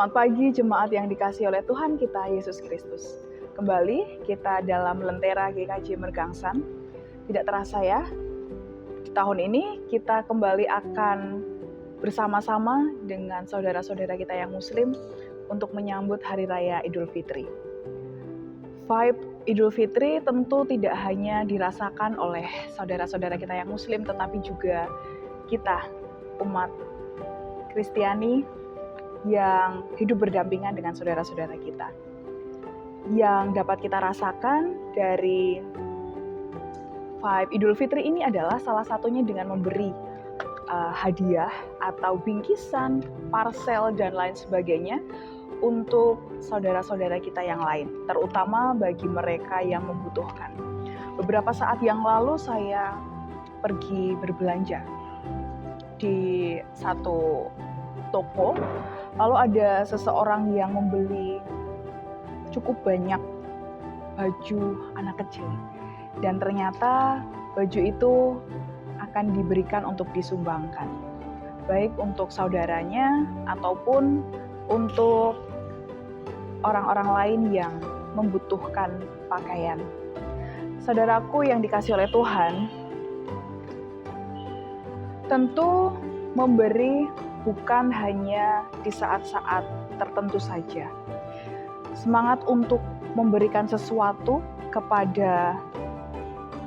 Selamat pagi jemaat yang dikasihi oleh Tuhan kita Yesus Kristus. Kembali kita dalam Lentera GKJ Mergangsan. Tidak terasa ya, di tahun ini kita kembali akan bersama-sama dengan saudara-saudara kita yang muslim untuk menyambut Hari Raya Idul Fitri. Vibe Idul Fitri tentu tidak hanya dirasakan oleh saudara-saudara kita yang muslim, tetapi juga kita, umat Kristiani yang hidup berdampingan dengan saudara-saudara kita. Yang dapat kita rasakan dari vibe Idul Fitri ini adalah salah satunya dengan memberi hadiah atau bingkisan, parcel, dan lain sebagainya untuk saudara-saudara kita yang lain, terutama bagi mereka yang membutuhkan. Beberapa saat yang lalu saya pergi berbelanja di satu toko, lalu ada seseorang yang membeli cukup banyak baju anak kecil, dan ternyata baju itu akan diberikan untuk disumbangkan, baik untuk saudaranya ataupun untuk orang-orang lain yang membutuhkan pakaian. Saudaraku yang dikasihi oleh Tuhan, tentu memberi bukan hanya di saat-saat tertentu saja. Semangat untuk memberikan sesuatu kepada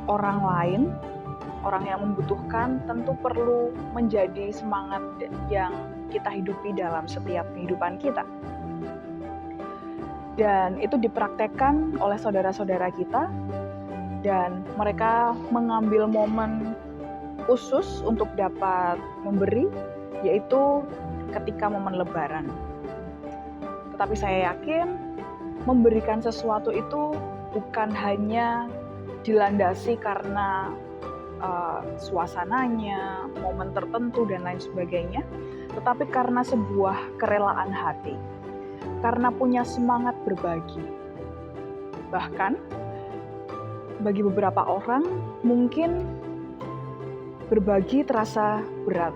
orang lain, orang yang membutuhkan, tentu perlu menjadi semangat yang kita hidupi dalam setiap kehidupan kita. Dan itu dipraktekkan oleh saudara-saudara kita, dan mereka mengambil momen khusus untuk dapat memberi, yaitu ketika momen Lebaran. Tetapi saya yakin memberikan sesuatu itu bukan hanya dilandasi karena suasananya, momen tertentu, dan lain sebagainya, tetapi karena sebuah kerelaan hati, karena punya semangat berbagi. Bahkan bagi beberapa orang mungkin berbagi terasa berat,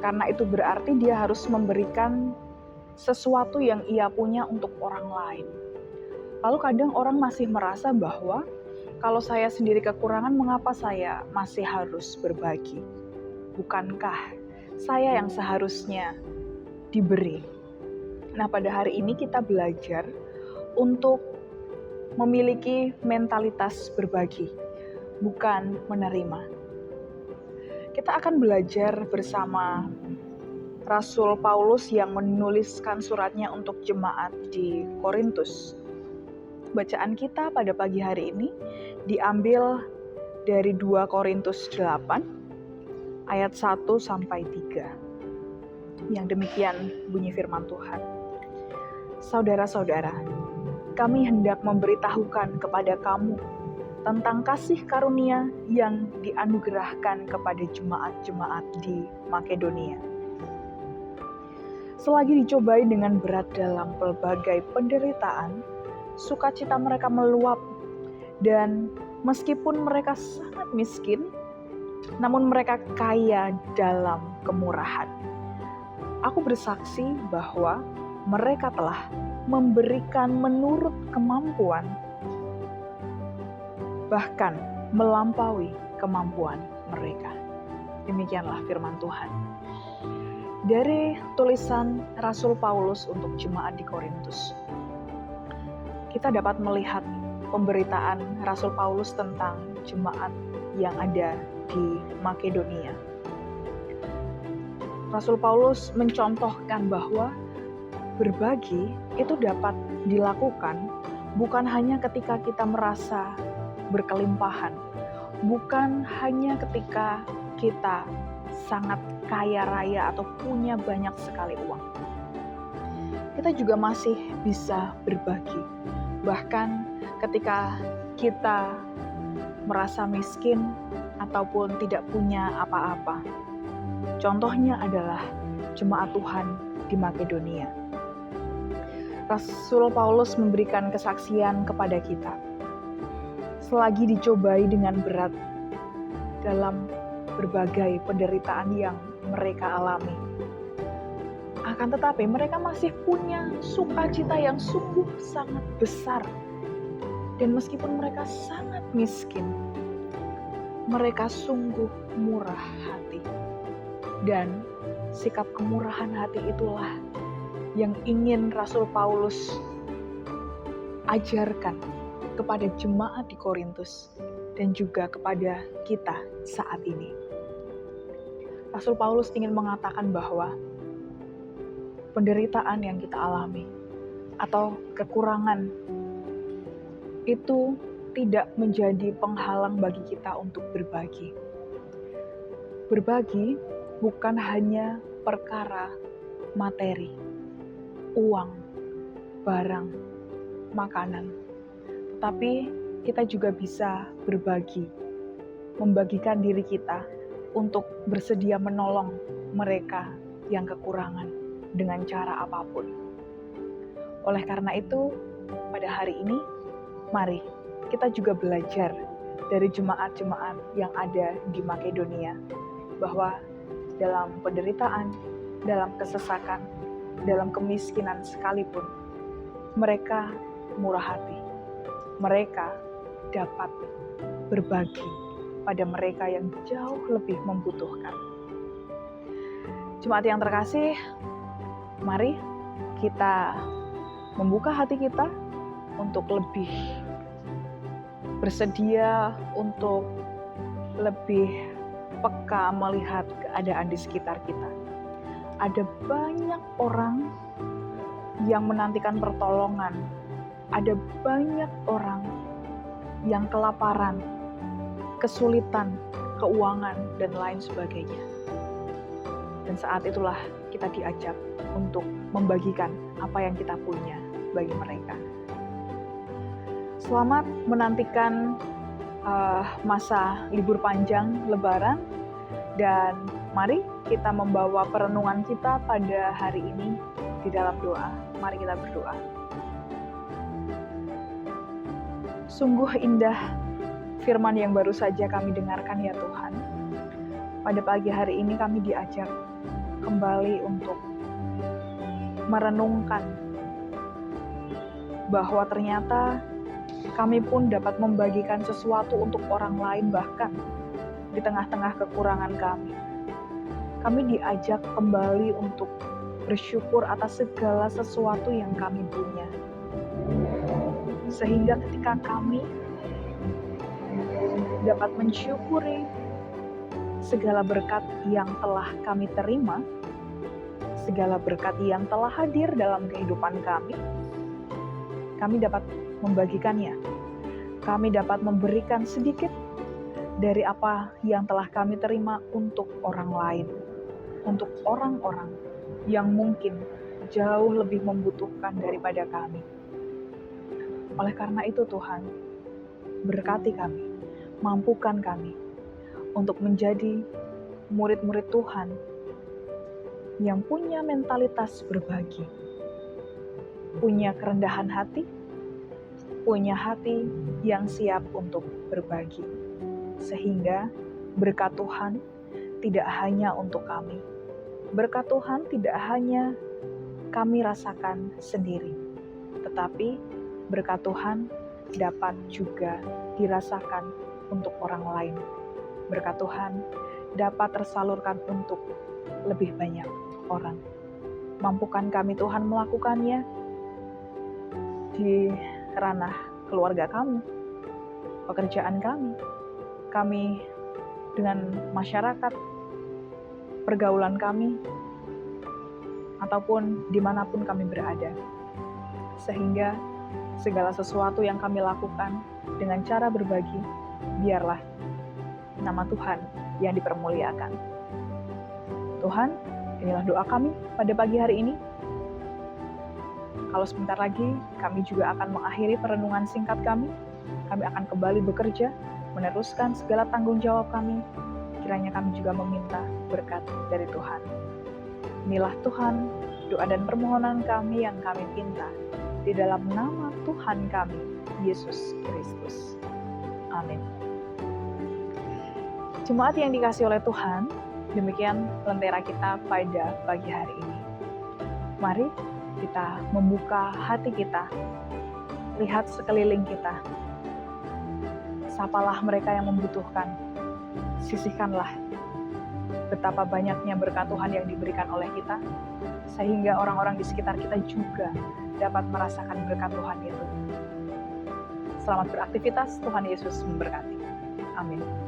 karena itu berarti dia harus memberikan sesuatu yang ia punya untuk orang lain. Lalu kadang orang masih merasa bahwa kalau saya sendiri kekurangan, mengapa saya masih harus berbagi? Bukankah saya yang seharusnya diberi? Nah, pada hari ini kita belajar untuk memiliki mentalitas berbagi, bukan menerima. Kita akan belajar bersama Rasul Paulus yang menuliskan suratnya untuk jemaat di Korintus. Bacaan kita pada pagi hari ini diambil dari 2 Korintus 8 ayat 1 sampai 3. Yang demikian bunyi firman Tuhan. Saudara-saudara, kami hendak memberitahukan kepada kamu tentang kasih karunia yang dianugerahkan kepada jemaat-jemaat di Makedonia. Selagi dicobai dengan berat dalam pelbagai penderitaan, sukacita mereka meluap, dan meskipun mereka sangat miskin, namun mereka kaya dalam kemurahan. Aku bersaksi bahwa mereka telah memberikan menurut kemampuan, bahkan melampaui kemampuan mereka. Demikianlah firman Tuhan. Dari tulisan Rasul Paulus untuk jemaat di Korintus, kita dapat melihat pemberitaan Rasul Paulus tentang jemaat yang ada di Makedonia. Rasul Paulus mencontohkan bahwa berbagi itu dapat dilakukan bukan hanya ketika kita merasa berkelimpahan, bukan hanya ketika kita sangat kaya raya atau punya banyak sekali uang. Kita juga masih bisa berbagi, bahkan ketika kita merasa miskin ataupun tidak punya apa-apa. Contohnya adalah jemaat Tuhan di Makedonia. Rasul Paulus memberikan kesaksian kepada kita. Selagi dicobai dengan berat dalam berbagai penderitaan yang mereka alami, Akan tetapi mereka masih punya sukacita yang sungguh sangat besar. Dan meskipun mereka sangat miskin, mereka sungguh murah hati. Dan sikap kemurahan hati itulah yang ingin Rasul Paulus ajarkan kepada jemaat di Korintus dan juga kepada kita saat ini. Rasul Paulus ingin mengatakan bahwa penderitaan yang kita alami atau kekurangan itu tidak menjadi penghalang bagi kita untuk berbagi. Berbagi bukan hanya perkara materi, uang, barang, makanan, tetapi kita juga bisa berbagi, membagikan diri kita untuk bersedia menolong mereka yang kekurangan dengan cara apapun. Oleh karena itu, pada hari ini, mari kita juga belajar dari jemaat-jemaat yang ada di Makedonia, bahwa dalam penderitaan, dalam kesesakan, dalam kemiskinan sekalipun, mereka murah hati. Mereka dapat berbagi pada mereka yang jauh lebih membutuhkan. Jemaat yang terkasih, mari kita membuka hati kita untuk lebih bersedia, untuk lebih peka melihat keadaan di sekitar kita. Ada banyak orang yang menantikan pertolongan. Ada banyak orang yang kelaparan, kesulitan, keuangan, dan lain sebagainya. Dan saat itulah kita diajak untuk membagikan apa yang kita punya bagi mereka. Selamat menantikan masa libur panjang Lebaran, dan mari kita membawa perenungan kita pada hari ini di dalam doa. Mari kita berdoa. Sungguh indah firman yang baru saja kami dengarkan ya Tuhan. Pada pagi hari ini kami diajak kembali untuk merenungkan bahwa ternyata kami pun dapat membagikan sesuatu untuk orang lain, bahkan di tengah-tengah kekurangan kami. Kami diajak kembali untuk bersyukur atas segala sesuatu yang kami punya. Sehingga ketika kami dapat mensyukuri segala berkat yang telah kami terima, segala berkat yang telah hadir dalam kehidupan kami dapat membagikannya. Kami dapat memberikan sedikit dari apa yang telah kami terima untuk orang lain, untuk orang-orang yang mungkin jauh lebih membutuhkan daripada kami. Oleh karena itu Tuhan, berkati kami, mampukan kami untuk menjadi murid-murid Tuhan yang punya mentalitas berbagi, punya kerendahan hati, punya hati yang siap untuk berbagi. Sehingga berkat Tuhan tidak hanya untuk kami. Berkat Tuhan tidak hanya kami rasakan sendiri, tetapi berkat Tuhan dapat juga dirasakan untuk orang lain. Berkat Tuhan dapat tersalurkan untuk lebih banyak orang. Mampukan kami Tuhan melakukannya di ranah keluarga kami, pekerjaan kami dengan masyarakat, pergaulan kami, ataupun dimanapun kami berada. Sehingga segala sesuatu yang kami lakukan dengan cara berbagi, biarlah nama Tuhan yang dipermuliakan. Tuhan, inilah doa kami pada pagi hari ini. Kalau sebentar lagi kami juga akan mengakhiri perenungan singkat kami. Kami akan kembali bekerja, meneruskan segala tanggung jawab kami. Kiranya kami juga meminta berkat dari Tuhan. Inilah Tuhan, doa dan permohonan kami yang kami pinta di dalam nama Tuhan kami, Yesus Kristus. Amin. Jemaat yang dikasihi oleh Tuhan, demikian lentera kita pada pagi hari ini. Mari kita membuka hati kita, lihat sekeliling kita, sapalah mereka yang membutuhkan, sisihkanlah betapa banyaknya berkat Tuhan yang diberikan oleh kita, sehingga orang-orang di sekitar kita juga dapat merasakan berkat Tuhan itu. Selamat beraktivitas, Tuhan Yesus memberkati. Amin.